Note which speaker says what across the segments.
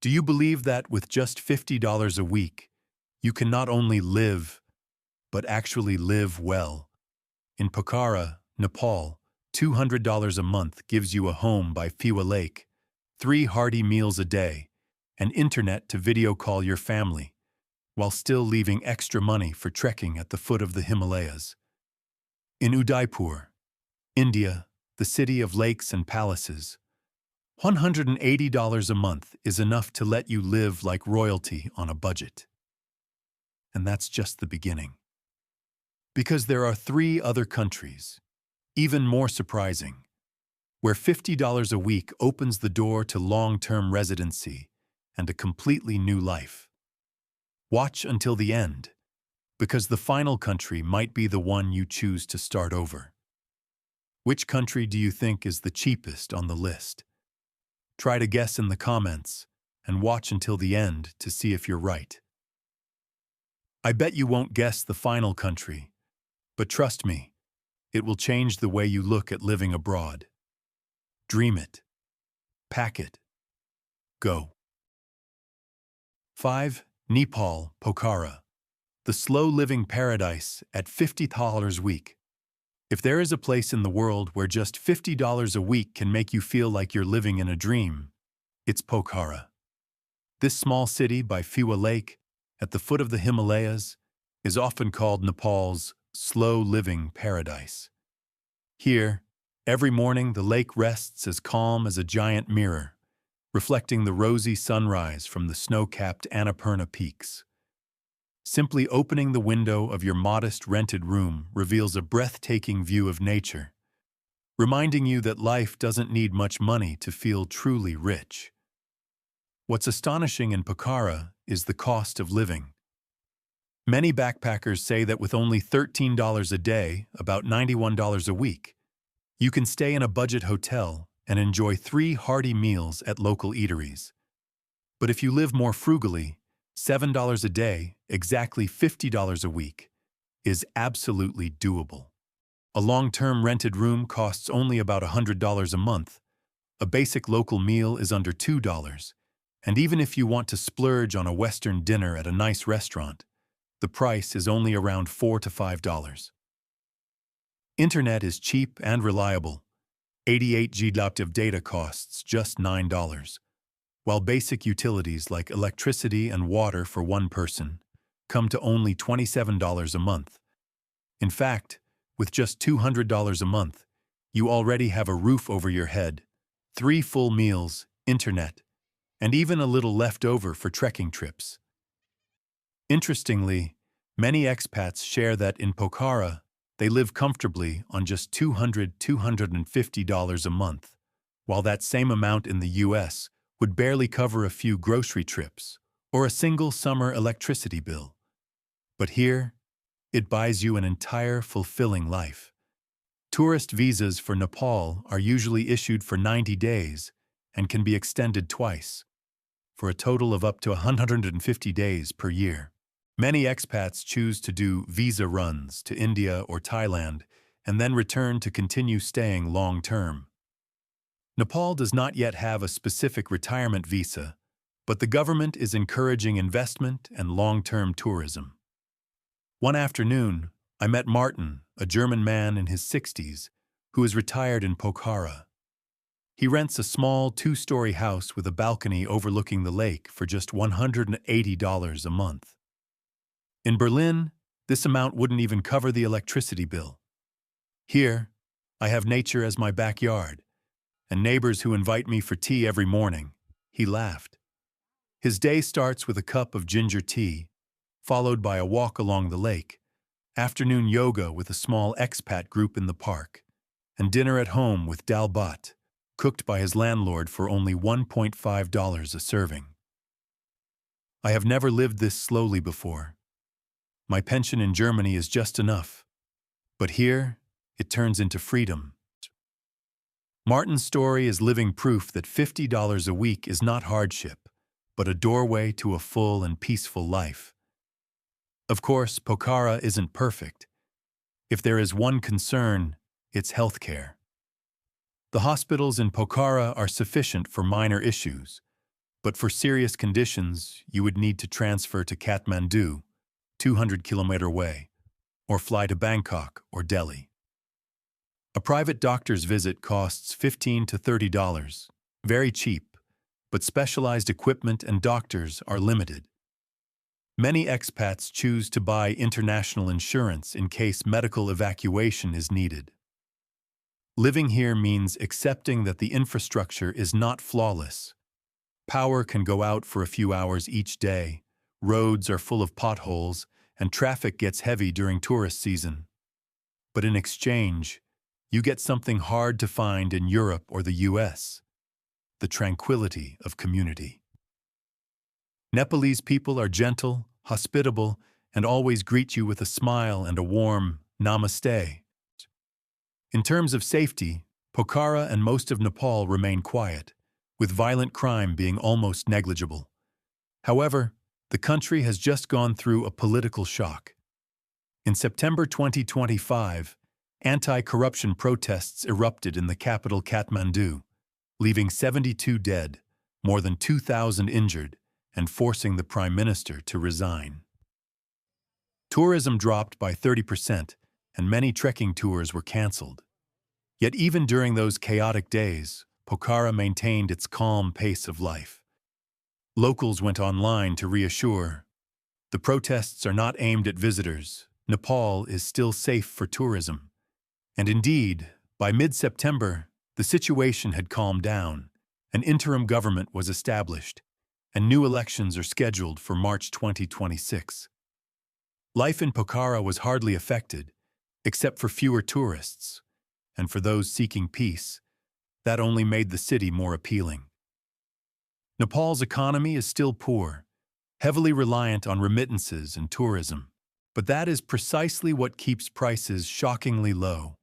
Speaker 1: Do you believe that with just $50 a week, you can not only live, but actually live well? In Pokhara, Nepal, $200 a month gives you a home by Phiwa Lake, 3 hearty meals a day, and internet to video call your family, while still leaving extra money for trekking at the foot of the Himalayas. In Udaipur, India, the city of lakes and palaces, $180 a month is enough to let you live like royalty on a budget. And that's just the beginning. Because there are 3 other countries, even more surprising, where $50 a week opens the door to long-term residency and a completely new life. Watch until the end, because the final country might be the one you choose to start over. Which country do you think is the cheapest on the list? Try to guess in the comments, and watch until the end to see if you're right. I bet you won't guess the final country, but trust me, it will change the way you look at living abroad. Dream it. Pack it. Go. 5. Nepal, Pokhara. The slow-living paradise at $50 a week. If there is a place in the world where just $50 a week can make you feel like you're living in a dream, it's Pokhara. This small city by Phiwa Lake, at the foot of the Himalayas, is often called Nepal's slow-living paradise. Here, every morning the lake rests as calm as a giant mirror, reflecting the rosy sunrise from the snow-capped Annapurna peaks. Simply opening the window of your modest rented room reveals a breathtaking view of nature, reminding you that life doesn't need much money to feel truly rich. What's astonishing in Pokhara is the cost of living. Many backpackers say that with only $13 a day, about $91 a week, you can stay in a budget hotel and enjoy 3 hearty meals at local eateries. But if you live more frugally, $7 a day, exactly $50 a week, is absolutely doable. A long-term rented room costs only about $100 a month. A basic local meal is under $2, and even if you want to splurge on a Western dinner at a nice restaurant, the price is only around $4 to $5. Internet is cheap and reliable. 88 GB of data costs just $9, while basic utilities like electricity and water for one person come to only $27 a month. In fact, with just $200 a month, you already have a roof over your head, 3 full meals, internet, and even a little left over for trekking trips. Interestingly, many expats share that in Pokhara, they live comfortably on just $250 a month, while that same amount in the US would barely cover a few grocery trips or a single summer electricity bill. But here, it buys you an entire fulfilling life. Tourist visas for Nepal are usually issued for 90 days and can be extended twice, for a total of up to 150 days per year. Many expats choose to do visa runs to India or Thailand and then return to continue staying long-term. Nepal does not yet have a specific retirement visa, but the government is encouraging investment and long-term tourism. One afternoon, I met Martin, a German man in his 60s, who is retired in Pokhara. He rents a small 2-story house with a balcony overlooking the lake for just $180 a month. In Berlin, this amount wouldn't even cover the electricity bill. Here, I have nature as my backyard, and neighbors who invite me for tea every morning. He laughed. His day starts with a cup of ginger tea, followed by a walk along the lake, afternoon yoga with a small expat group in the park, and dinner at home with dal bhat, cooked by his landlord for only $1.5 a serving. I have never lived this slowly before. My pension in Germany is just enough, but here it turns into freedom. Martin's story is living proof that $50 a week is not hardship, but a doorway to a full and peaceful life. Of course, Pokhara isn't perfect. If there is one concern, it's healthcare. The hospitals in Pokhara are sufficient for minor issues, But for serious conditions, you would need to transfer to Kathmandu, 200-kilometer away, or fly to Bangkok or Delhi. A private doctor's visit costs $15 to $30, very cheap, but specialized equipment and doctors are limited. Many expats choose to buy international insurance in case medical evacuation is needed. Living here means accepting that the infrastructure is not flawless. Power can go out for a few hours each day, roads are full of potholes, and traffic gets heavy during tourist season. But in exchange, you get something hard to find in Europe or the US: the tranquility of community. Nepalese people are gentle, hospitable, and always greet you with a smile and a warm namaste. In terms of safety, Pokhara and most of Nepal remain quiet, with violent crime being almost negligible. However, the country has just gone through a political shock. In September 2025, anti-corruption protests erupted in the capital Kathmandu, leaving 72 dead, more than 2,000 injured, and forcing the prime minister to resign. Tourism dropped by 30%, and many trekking tours were cancelled. Yet even during those chaotic days, Pokhara maintained its calm pace of life. Locals went online to reassure, the protests are not aimed at visitors. Nepal is still safe for tourism. And indeed, by mid-September, the situation had calmed down, an interim government was established, and new elections are scheduled for March 2026. Life in Pokhara was hardly affected, except for fewer tourists, and for those seeking peace, that only made the city more appealing. Nepal's economy is still poor, heavily reliant on remittances and tourism, but that is precisely what keeps prices shockingly low.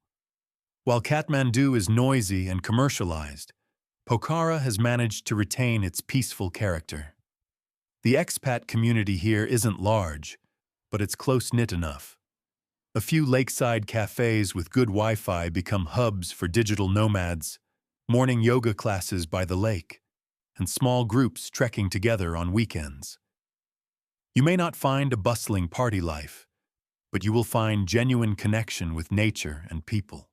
Speaker 1: While Kathmandu is noisy and commercialized, Pokhara has managed to retain its peaceful character. The expat community here isn't large, but it's close-knit enough. A few lakeside cafes with good Wi-Fi become hubs for digital nomads, morning yoga classes by the lake, and small groups trekking together on weekends. You may not find a bustling party life, but you will find genuine connection with nature and people.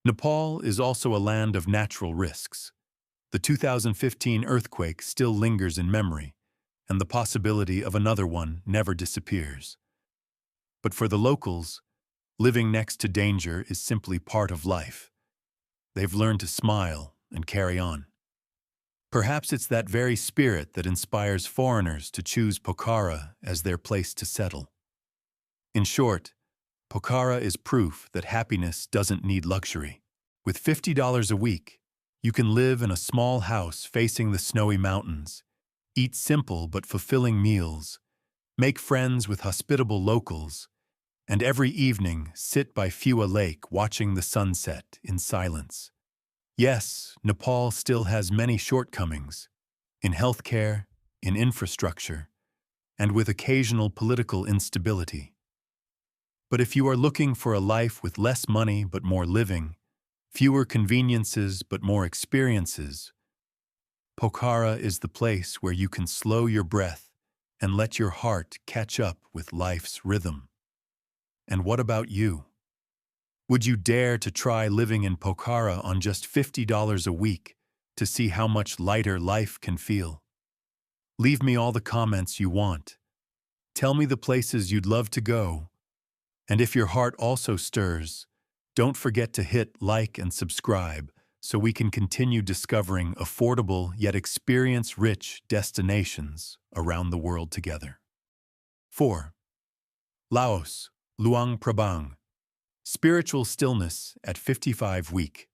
Speaker 1: Nepal is also a land of natural risks. The 2015 earthquake still lingers in memory, and the possibility of another one never disappears. But for the locals, living next to danger is simply part of life. They've learned to smile and carry on. Perhaps it's that very spirit that inspires foreigners to choose Pokhara as their place to settle. In short, Pokhara is proof that happiness doesn't need luxury. With $50 a week, you can live in a small house facing the snowy mountains, eat simple but fulfilling meals, make friends with hospitable locals, and every evening sit by Phua Lake watching the sunset in silence. Yes, Nepal still has many shortcomings in healthcare, in infrastructure, and with occasional political instability. But if you are looking for a life with less money but more living, fewer conveniences but more experiences, Pokhara is the place where you can slow your breath and let your heart catch up with life's rhythm. And what about you? Would you dare to try living in Pokhara on just $50 a week to see how much lighter life can feel? Leave me all the comments you want. Tell me the places you'd love to go. And if your heart also stirs, don't forget to hit like and subscribe so we can continue discovering affordable yet experience-rich destinations around the world together. 4. Laos, Luang Prabang. Spiritual stillness at 55 week.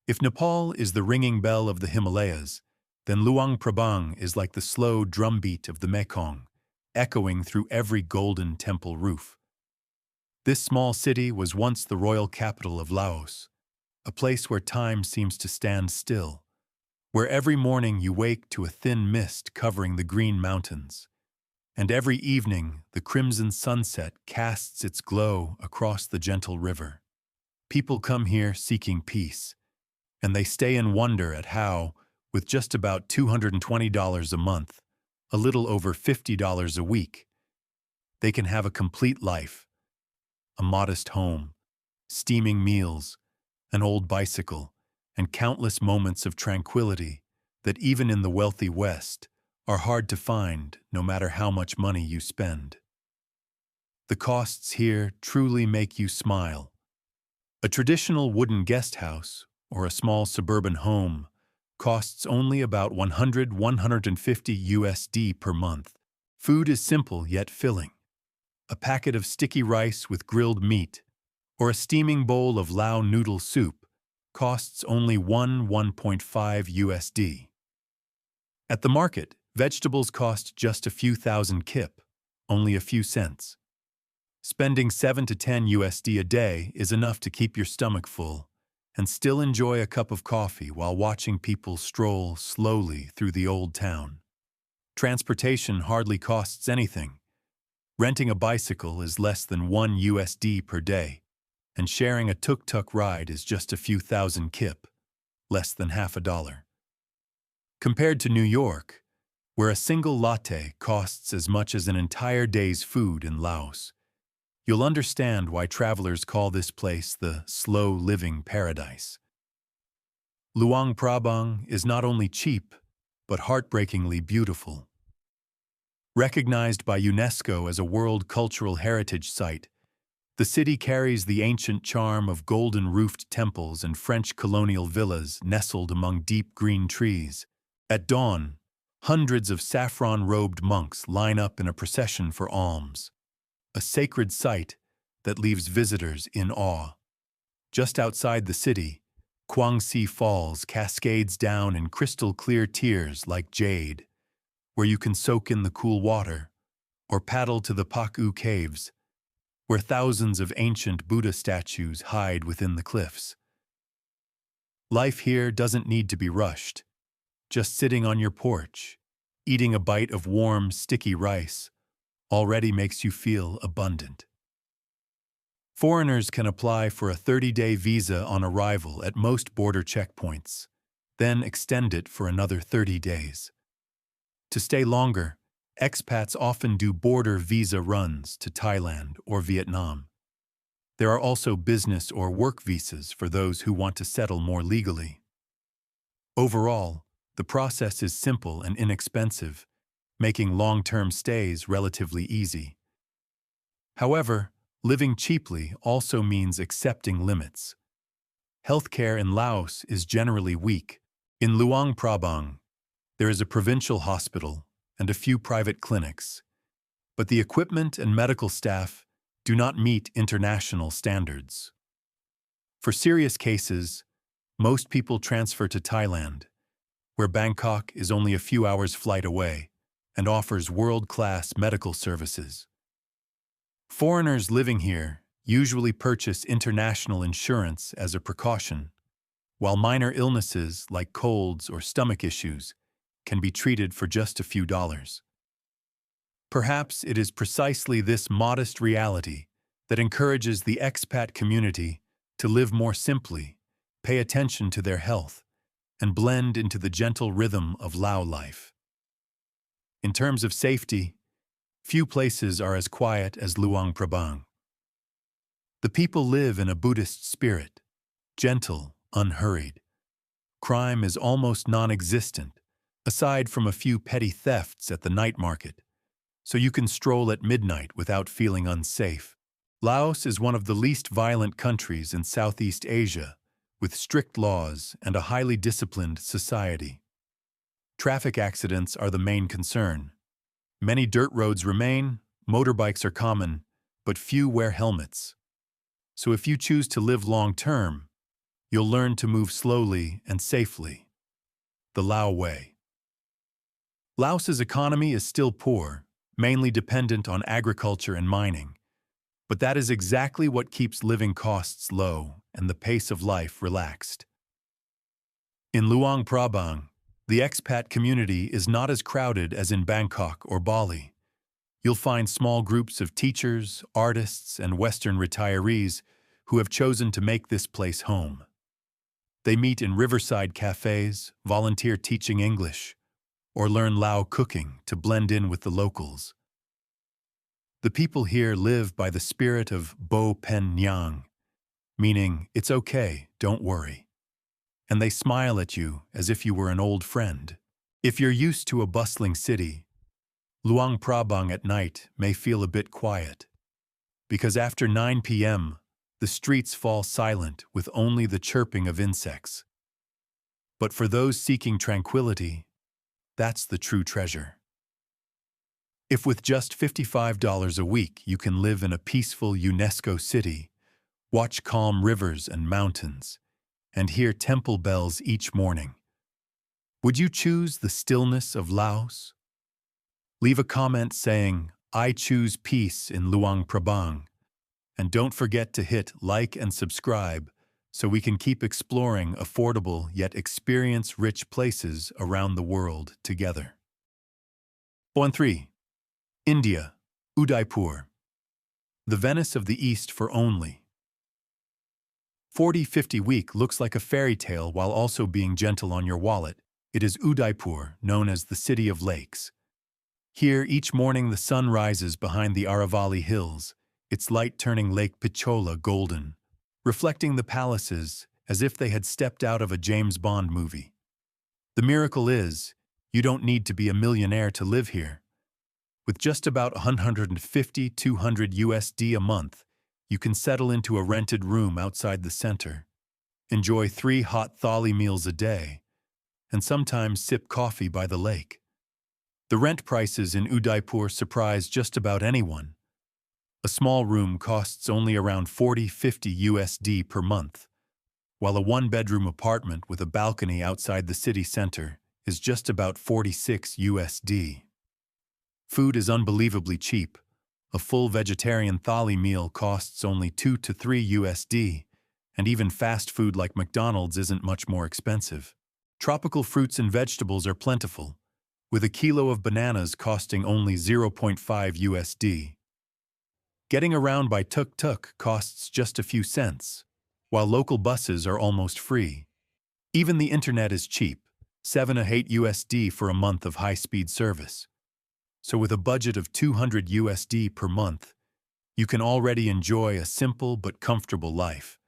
Speaker 1: If Nepal is the ringing bell of the Himalayas, then Luang Prabang is like the slow drumbeat of the Mekong, echoing through every golden temple roof. This small city was once the royal capital of Laos, a place where time seems to stand still, where every morning you wake to a thin mist covering the green mountains, and every evening the crimson sunset casts its glow across the gentle river. People come here seeking peace, and they stay in wonder at how, With just about $220 a month, a little over $50 a week, they can have a complete life, a modest home, steaming meals, an old bicycle, and countless moments of tranquility that even in the wealthy West are hard to find no matter how much money you spend. The costs here truly make you smile. A traditional wooden guest house or a small suburban home costs only about $150 USD per month. Food is simple yet filling. A packet of sticky rice with grilled meat or a steaming bowl of Lao noodle soup costs only 1.5 USD. At the market, vegetables cost just a few thousand kip, only a few cents. Spending 7 to 10 USD a day is enough to keep your stomach full and still enjoy a cup of coffee while watching people stroll slowly through the old town. Transportation hardly costs anything. Renting a bicycle is less than 1 USD per day, and sharing a tuk-tuk ride is just a few thousand kip, less than half a dollar. Compared to New York, where a single latte costs as much as an entire day's food in Laos, you'll understand why travelers call this place the slow-living paradise. Luang Prabang is not only cheap, but heartbreakingly beautiful. Recognized by UNESCO as a World Cultural Heritage Site, the city carries the ancient charm of golden-roofed temples and French colonial villas nestled among deep green trees. At dawn, hundreds of saffron-robed monks line up in a procession for alms, a sacred site that leaves visitors in awe. Just outside the city, Kwangsi Falls cascades down in crystal-clear tears like jade, where you can soak in the cool water, or paddle to the Pak-U caves, where thousands of ancient Buddha statues hide within the cliffs. Life here doesn't need to be rushed. Just sitting on your porch, eating a bite of warm, sticky rice, already makes you feel abundant. Foreigners can apply for a 30-day visa on arrival at most border checkpoints, then extend it for another 30 days. To stay longer, expats often do border visa runs to Thailand or Vietnam. There are also business or work visas for those who want to settle more legally. Overall, the process is simple and inexpensive, making long-term stays relatively easy. However, living cheaply also means accepting limits. Healthcare in Laos is generally weak. In Luang Prabang, there is a provincial hospital and a few private clinics, but the equipment and medical staff do not meet international standards. For serious cases, most people transfer to Thailand, where Bangkok is only a few hours' flight away and offers world-class medical services. Foreigners living here usually purchase international insurance as a precaution, while minor illnesses like colds or stomach issues can be treated for just a few dollars. Perhaps it is precisely this modest reality that encourages the expat community to live more simply, pay attention to their health, and blend into the gentle rhythm of Lao life. In terms of safety, few places are as quiet as Luang Prabang. The people live in a Buddhist spirit, gentle, unhurried. Crime is almost non-existent, aside from a few petty thefts at the night market, so you can stroll at midnight without feeling unsafe. Laos is one of the least violent countries in Southeast Asia, with strict laws and a highly disciplined society. Traffic accidents are the main concern. Many dirt roads remain, motorbikes are common, but few wear helmets. So if you choose to live long-term, you'll learn to move slowly and safely. The Lao way. Laos's economy is still poor, mainly dependent on agriculture and mining, but that is exactly what keeps living costs low and the pace of life relaxed. In Luang Prabang, the expat community is not as crowded as in Bangkok or Bali. You'll find small groups of teachers, artists, and Western retirees who have chosen to make this place home. They meet in riverside cafes, volunteer teaching English, or learn Lao cooking to blend in with the locals. The people here live by the spirit of Bo Pen Nyang, meaning, it's okay, don't worry. And they smile at you as if you were an old friend. If you're used to a bustling city, Luang Prabang at night may feel a bit quiet, because after 9 p.m., the streets fall silent with only the chirping of insects. But for those seeking tranquility, that's the true treasure. If with just $55 a week you can live in a peaceful UNESCO city, watch calm rivers and mountains, and hear temple bells each morning, would you choose the stillness of Laos? Leave a comment saying, "I choose peace in Luang Prabang," and don't forget to hit like and subscribe so we can keep exploring affordable yet experience-rich places around the world together. Point 3. India, Udaipur. The Venice of the East for only 40-50 week looks like a fairy tale while also being gentle on your wallet. It is Udaipur, known as the City of Lakes. Here, each morning the sun rises behind the Aravalli Hills, its light turning Lake Pichola golden, reflecting the palaces as if they had stepped out of a James Bond movie. The miracle is, you don't need to be a millionaire to live here. With just about $150–200 USD a month, you can settle into a rented room outside the center, enjoy 3 hot thali meals a day, and sometimes sip coffee by the lake. The rent prices in Udaipur surprise just about anyone. A small room costs only around $40–50 USD per month, while a 1-bedroom apartment with a balcony outside the city center is just about 46 USD. Food is unbelievably cheap. A full vegetarian thali meal costs only 2–3 USD, and even fast food like McDonald's isn't much more expensive. Tropical fruits and vegetables are plentiful, with a kilo of bananas costing only 0.5 USD. Getting around by tuk-tuk costs just a few cents, while local buses are almost free. Even the internet is cheap, 7–8 USD for a month of high-speed service. So with a budget of 200 USD per month, you can already enjoy a simple but comfortable life.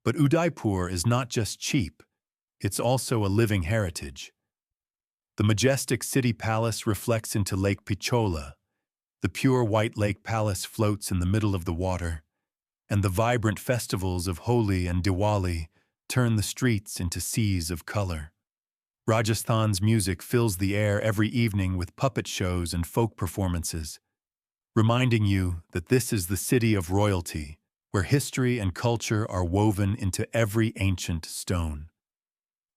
Speaker 1: But Udaipur is not just cheap, it's also a living heritage. The majestic city palace reflects into Lake Pichola. The pure white lake palace floats in the middle of the water, and the vibrant festivals of Holi and Diwali turn the streets into seas of color. Rajasthan's music fills the air every evening with puppet shows and folk performances, reminding you that this is the city of royalty, where history and culture are woven into every ancient stone.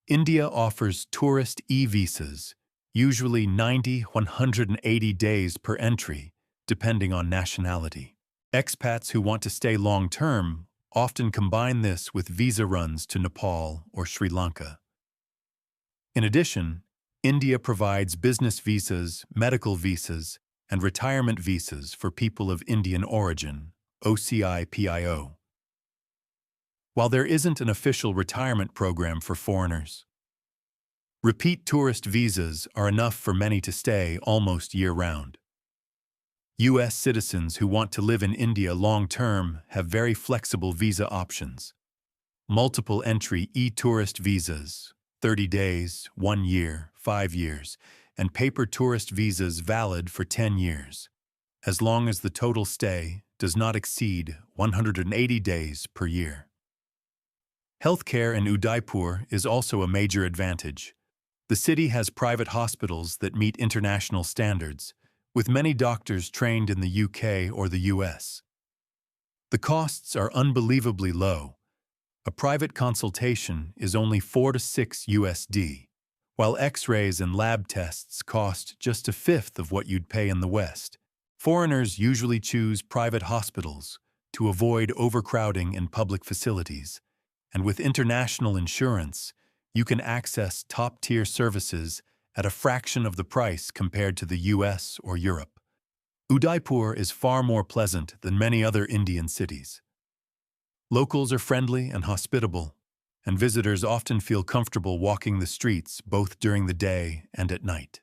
Speaker 1: India offers tourist e-visas, usually 90–180 days per entry, depending on nationality. Expats who want to stay long-term often combine this with visa runs to Nepal or Sri Lanka. In addition, India provides business visas, medical visas, and retirement visas for people of Indian origin, OCI-PIO. While there isn't an official retirement program for foreigners, repeat tourist visas are enough for many to stay almost year-round. U.S. citizens who want to live in India long-term have very flexible visa options. Multiple entry e-tourist visas, 30 days, 1 year, 5 years, and paper tourist visas valid for 10 years, as long as the total stay does not exceed 180 days per year. Healthcare in Udaipur is also a major advantage. The city has private hospitals that meet international standards, with many doctors trained in the UK or the US. The costs are unbelievably low. A private consultation is only 4–6 USD, while X-rays and lab tests cost just 1/5 of what you'd pay in the West. Foreigners usually choose private hospitals to avoid overcrowding in public facilities, and with international insurance, you can access top-tier services at a fraction of the price compared to the US or Europe. Udaipur is far more pleasant than many other Indian cities. Locals are friendly and hospitable, and visitors often feel comfortable walking the streets both during the day and at night.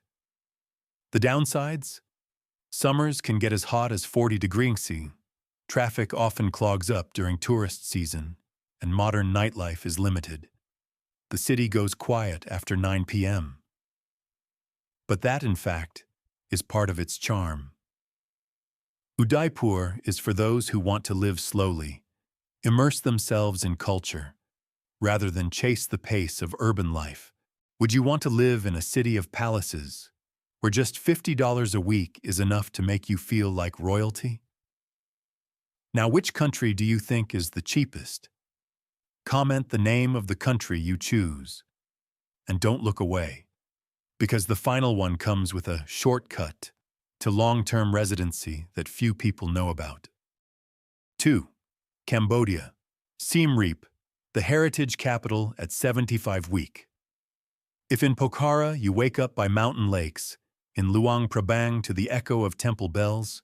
Speaker 1: The downsides? Summers can get as hot as 40 degrees C. Traffic often clogs up during tourist season, and modern nightlife is limited. The city goes quiet after 9 p.m. But that, in fact, is part of its charm. Udaipur is for those who want to live slowly, immerse themselves in culture, rather than chase the pace of urban life. Would you want to live in a city of palaces, where just $50 a week is enough to make you feel like royalty? Now, which country do you think is the cheapest? Comment the name of the country you choose. And don't look away, because the final one comes with a shortcut to long-term residency that few people know about. 2. Cambodia. Siem Reap, the heritage capital at 75 week. If in Pokhara you wake up by mountain lakes, in Luang Prabang to the echo of temple bells,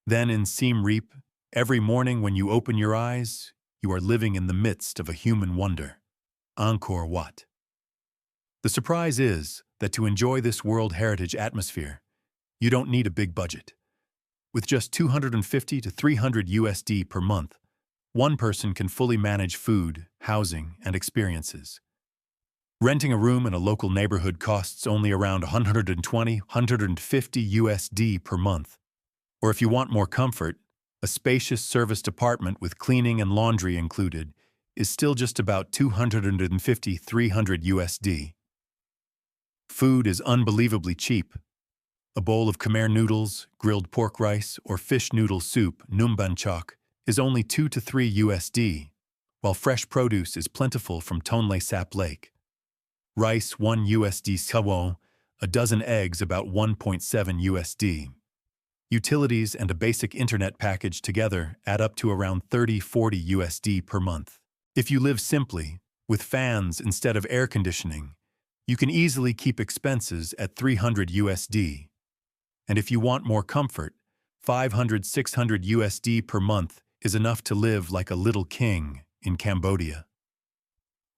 Speaker 1: then in Siem Reap, every morning when you open your eyes, you are living in the midst of a human wonder. Angkor Wat. The surprise is that to enjoy this World Heritage atmosphere, you don't need a big budget. With just $250 to $300 USD per month, one person can fully manage food, housing, and experiences. Renting a room in a local neighborhood costs only around $120 to $150 USD per month. Or if you want more comfort, a spacious serviced apartment with cleaning and laundry included is still just about $250 to $300 USD. Food is unbelievably cheap. A bowl of Khmer noodles, grilled pork rice, or fish noodle soup, numbanchok, is only 2 to 3 USD, while fresh produce is plentiful from Tonle Sap Lake. Rice 1 USD sawo, a dozen eggs about 1.7 USD. Utilities and a basic internet package together add up to around 30-40 USD per month. If you live simply, with fans instead of air conditioning, you can easily keep expenses at 300 USD. And if you want more comfort, 500-600 USD per month is enough to live like a little king in Cambodia.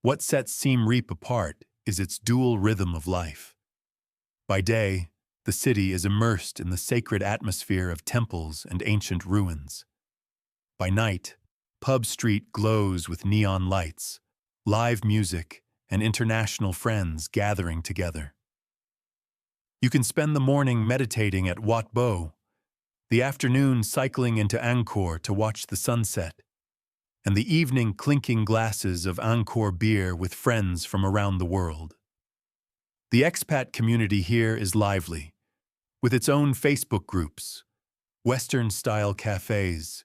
Speaker 1: What sets Siem Reap apart is its dual rhythm of life. By day, the city is immersed in the sacred atmosphere of temples and ancient ruins. By night, Pub Street glows with neon lights, live music, and international friends gathering together. You can spend the morning meditating at Wat Bo, the afternoon cycling into Angkor to watch the sunset, and the evening clinking glasses of Angkor beer with friends from around the world. The expat community here is lively, with its own Facebook groups, Western-style cafes,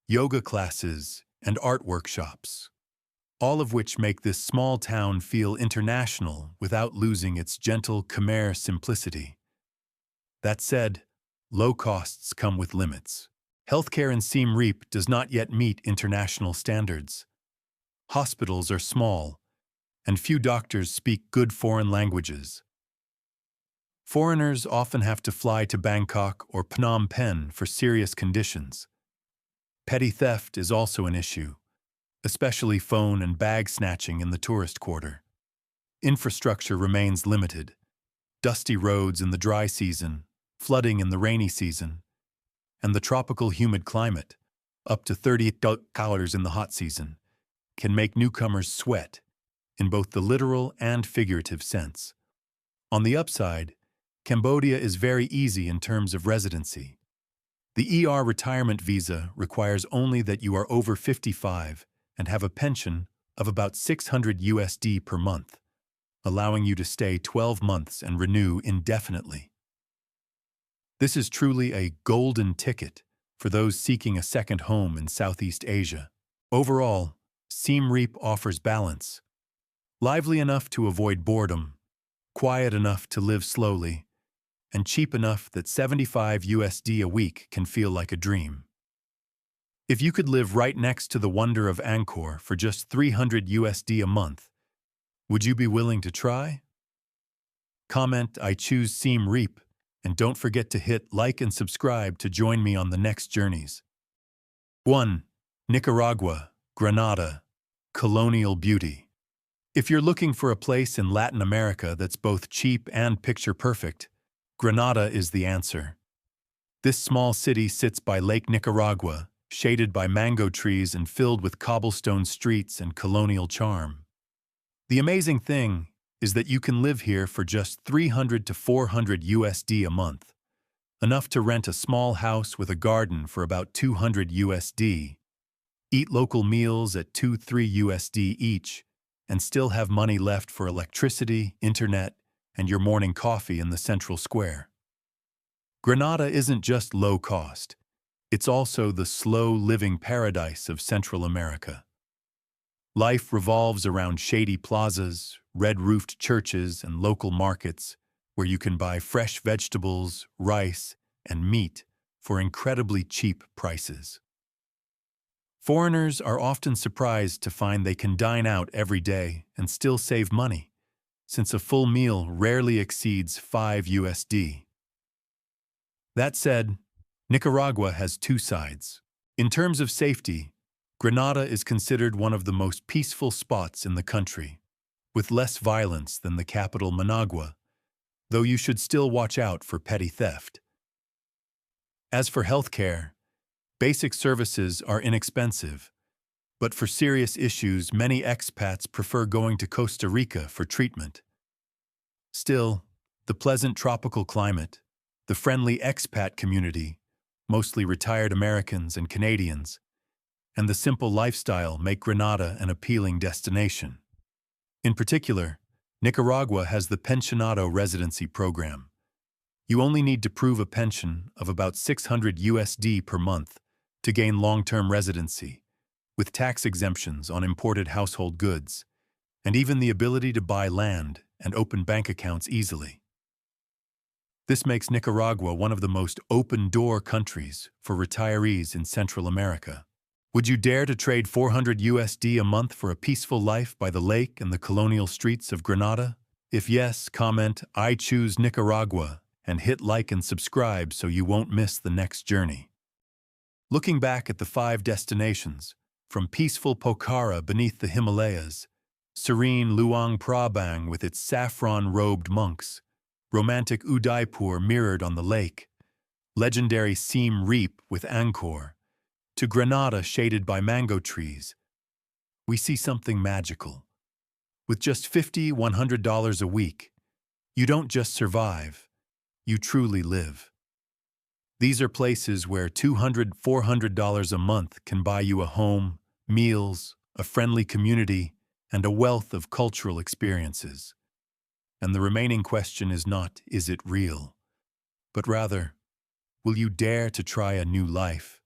Speaker 1: yoga classes, and art workshops, all of which make this small town feel international without losing its gentle Khmer simplicity. That said, low costs come with limits. Healthcare in Siem Reap does not yet meet international standards. Hospitals are small, and few doctors speak good foreign languages. Foreigners often have to fly to Bangkok or Phnom Penh for serious conditions. Petty theft is also an issue, especially phone and bag snatching in the tourist quarter. Infrastructure remains limited. Dusty roads in the dry season, flooding in the rainy season, and the tropical humid climate, up to 30 hours in the hot season, can make newcomers sweat in both the literal and figurative sense. On the upside, Cambodia is very easy in terms of residency. The ER retirement visa requires only that you are over 55 and have a pension of about 600 USD per month, allowing you to stay 12 months and renew indefinitely. This is truly a golden ticket for those seeking a second home in Southeast Asia. Overall, Siem Reap offers balance. Lively enough to avoid boredom, quiet enough to live slowly, and cheap enough that 75 USD a week can feel like a dream. If you could live right next to the wonder of Angkor for just 300 USD a month, would you be willing to try? Comment, "I choose Siem Reap," and don't forget to hit like and subscribe to join me on the next journeys. 1. Nicaragua-Grenada, colonial beauty. If you're looking for a place in Latin America that's both cheap and picture-perfect, Grenada is the answer. This small city sits by Lake Nicaragua, shaded by mango trees and filled with cobblestone streets and colonial charm. The amazing thing is that you can live here for just 300 to 400 USD a month, enough to rent a small house with a garden for about 200 USD, eat local meals at 2-3 USD each, and still have money left for electricity, internet, and your morning coffee in the central square. Grenada isn't just low cost, it's also the slow-living paradise of Central America. Life revolves around shady plazas, red-roofed churches, and local markets where you can buy fresh vegetables, rice, and meat for incredibly cheap prices. Foreigners are often surprised to find they can dine out every day and still save money, since a full meal rarely exceeds 5 USD. That said, Nicaragua has two sides. In terms of safety, Grenada is considered one of the most peaceful spots in the country, with less violence than the capital Managua, though you should still watch out for petty theft. As for healthcare, basic services are inexpensive, but for serious issues, many expats prefer going to Costa Rica for treatment. Still, the pleasant tropical climate, the friendly expat community, mostly retired Americans and Canadians, and the simple lifestyle make Grenada an appealing destination. In particular, Nicaragua has the Pensionado Residency program. You only need to prove a pension of about 600 USD per month to gain long-term residency, with tax exemptions on imported household goods, and even the ability to buy land and open bank accounts easily. This makes Nicaragua one of the most open-door countries for retirees in Central America. Would you dare to trade 400 USD a month for a peaceful life by the lake and the colonial streets of Grenada? If yes, comment, "I choose Nicaragua," and hit like and subscribe so you won't miss the next journey. Looking back at the 5 destinations, from peaceful Pokhara beneath the Himalayas, serene Luang Prabang with its saffron-robed monks, romantic Udaipur mirrored on the lake, legendary Siem Reap with Angkor, to Grenada shaded by mango trees, we see something magical. With just $50–100 a week, you don't just survive, you truly live. These are places where $200–400 a month can buy you a home, meals, a friendly community, and a wealth of cultural experiences. And the remaining question is not, is it real? But rather, will you dare to try a new life?